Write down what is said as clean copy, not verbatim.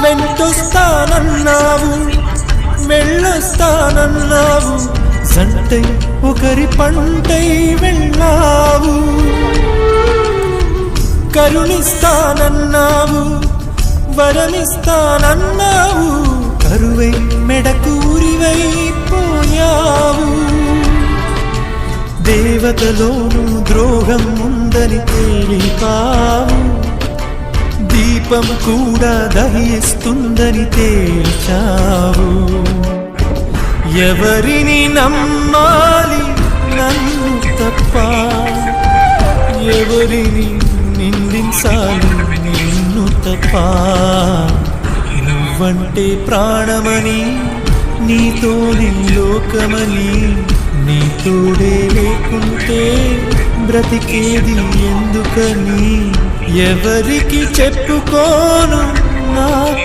వెంటొస్తానన్నావు, వెళ్ళొస్తానన్నావు, జంటై ఒకరి పంటై వెళ్ళావు. కరుణిస్తానన్నావు, వరమిస్తానన్నావు, కరువై మెడకూరివై పోయావు. దేవతలోను ద్రోహం ఉందని తేలిపావు, దీపం కూడా దహిస్తుందని తేల్చావు. ఎవరిని నమ్మాలి నన్ను తప్ప, ఎవరిని నిందించాలి నిన్ను తప్ప. నువ్వంటే ప్రాణమని, నీతోనే లోకమని, నీ తోడే లేకుంటే బ్రతికేది ఎందుకని ఎవరికి చెప్పుకోను నా